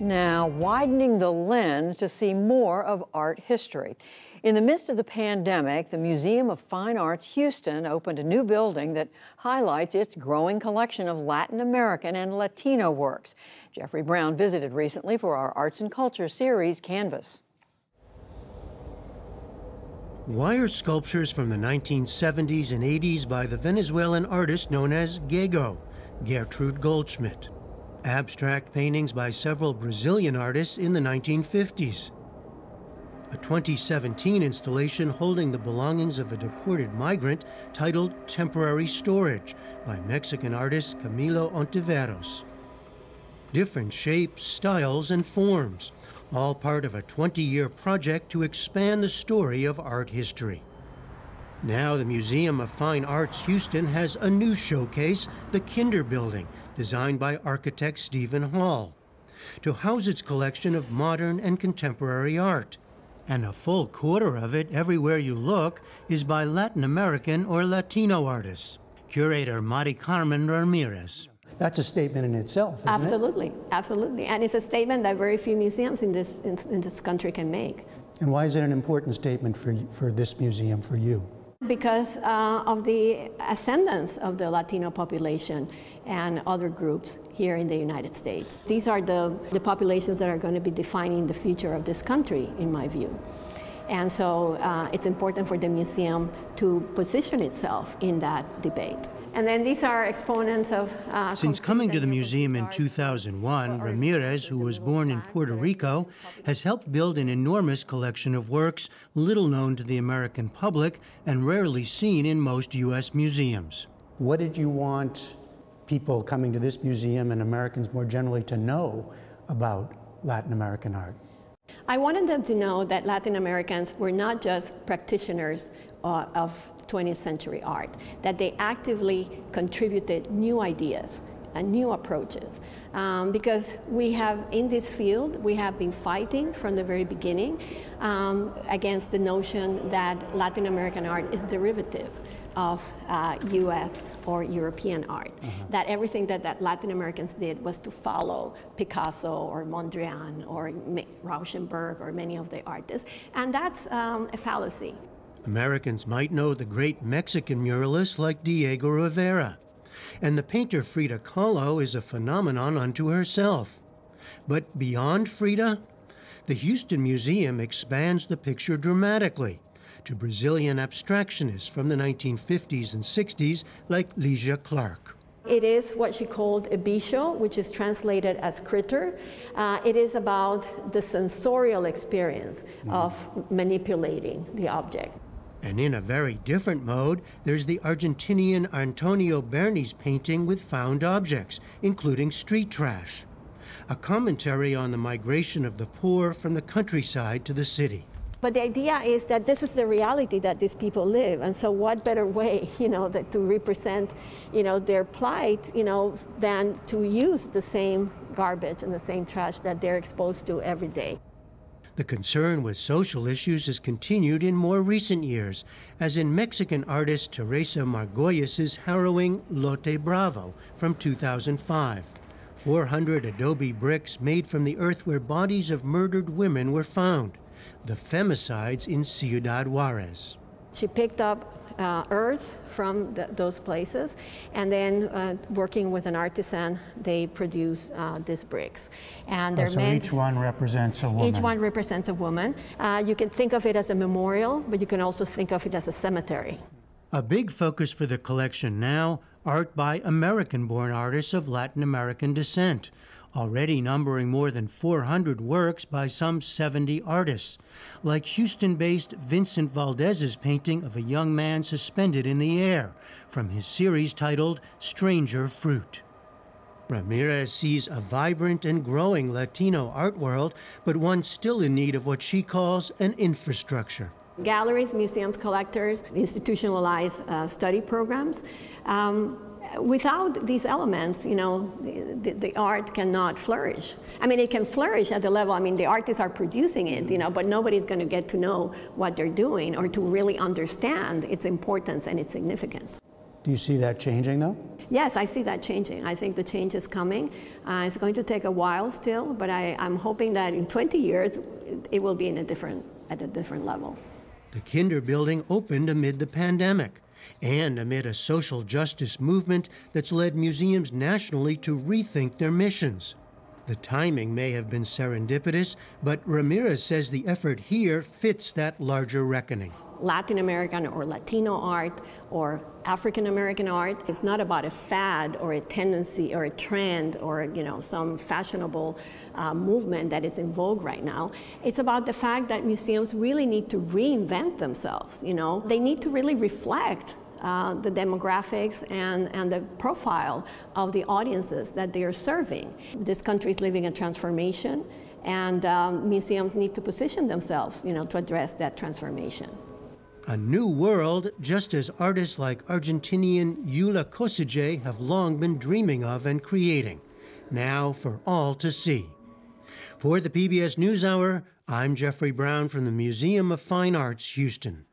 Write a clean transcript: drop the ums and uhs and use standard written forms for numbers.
Now, widening the lens to see more of art history. In the midst of the pandemic, the Museum of Fine Arts Houston opened a new building that highlights its growing collection of Latin American and Latino works. Jeffrey Brown visited recently for our Arts and Culture series, Canvas. Wire sculptures from the 1970s and 80s by the Venezuelan artist known as Gego, Gertrude Goldschmidt. Abstract paintings by several Brazilian artists in the 1950s. A 2017 installation holding the belongings of a deported migrant titled Temporary Storage by Mexican artist Camilo Ontiveros. Different shapes, styles, and forms, all part of a 20-year project to expand the story of art history. Now the Museum of Fine Arts Houston has a new showcase, the Kinder Building, designed by architect Stephen Hall, to house its collection of modern and contemporary art. And a full quarter of it, everywhere you look, is by Latin American or Latino artists. Curator Mari Carmen Ramirez. That's a statement in itself, isn't Absolutely, it? absolutely. And it's a statement that very few museums in this country can make. And why is it an important statement for this museum, for you? Because of the ascendance of the Latino population and other groups here in the United States. These are the populations that are going to be defining the future of this country, in my view. And so it's important for the museum to position itself in that debate. And then these are exponents of... Since coming to the museum in 2001, Ramirez, who was born in Puerto Rico, has helped build an enormous collection of works little known to the American public and rarely seen in most U.S. museums. What did you want people coming to this museum and Americans more generally to know about Latin American art? I wanted them to know that Latin Americans were not just practitioners of 20th century art, that they actively contributed new ideas and new approaches. Because we have, in this field, we have been fighting from the very beginning against the notion that Latin American art is derivative of US or European art. That everything that Latin Americans did was to follow Picasso or Mondrian or Rauschenberg or many of the artists, and that's a fallacy. Americans might know the great Mexican muralists like Diego Rivera, and the painter Frida Kahlo is a phenomenon unto herself. But beyond Frida, the Houston Museum expands the picture dramatically to Brazilian abstractionists from the 1950s and 60s like Ligia Clark. It is what she called a bicho, which is translated as critter. It is about the sensorial experience of manipulating the object. And in a very different mode, there's the Argentinian Antonio Berni's painting with found objects, including street trash, a commentary on the migration of the poor from the countryside to the city. But the idea is that this is the reality that these people live, and so what better way, to represent, their plight, than to use the same garbage and the same trash that they're exposed to every day. The concern with social issues has continued in more recent years, as in Mexican artist Teresa Margolles' harrowing Lote Bravo from 2005. 400 adobe bricks made from the earth where bodies of murdered women were found, the femicides in Ciudad Juarez. She picked up earth from those places, and then working with an artisan, they produce these bricks. And they're so each one represents a woman. Each one represents a woman. You can think of it as a memorial, but you can also think of it as a cemetery. A big focus for the collection now, art by American-born artists of Latin American descent, already numbering more than 400 works by some 70 artists, like Houston-based Vincent Valdez's painting of a young man suspended in the air from his series titled Stranger Fruit. Ramirez sees a vibrant and growing Latino art world, but one still in need of what she calls an infrastructure. Galleries, museums, collectors, institutionalized study programs. Without these elements, the art cannot flourish. I mean, it can flourish at the level, the artists are producing it, but nobody's going to get to know what they're doing or to really understand its importance and its significance. Do you see that changing, though? Yes, I see that changing. I think the change is coming. It's going to take a while still, but I'm hoping that in 20 years, it will be at a different level. The Kinder Building opened amid the pandemic and amid a social justice movement that's led museums nationally to rethink their missions. The timing may have been serendipitous, but Ramirez says the effort here fits that larger reckoning. Latin American or Latino art or African American art is not about a fad or a tendency or a trend or some fashionable movement that is in vogue right now. It's about the fact that museums really need to reinvent themselves. They need to really reflect the demographics and the profile of the audiences that they are serving. This country is living a transformation, and museums need to position themselves, to address that transformation. A new world, just as artists like Argentinian Yula Kosuge have long been dreaming of and creating, now for all to see. For the PBS NewsHour, I'm Jeffrey Brown from the Museum of Fine Arts, Houston.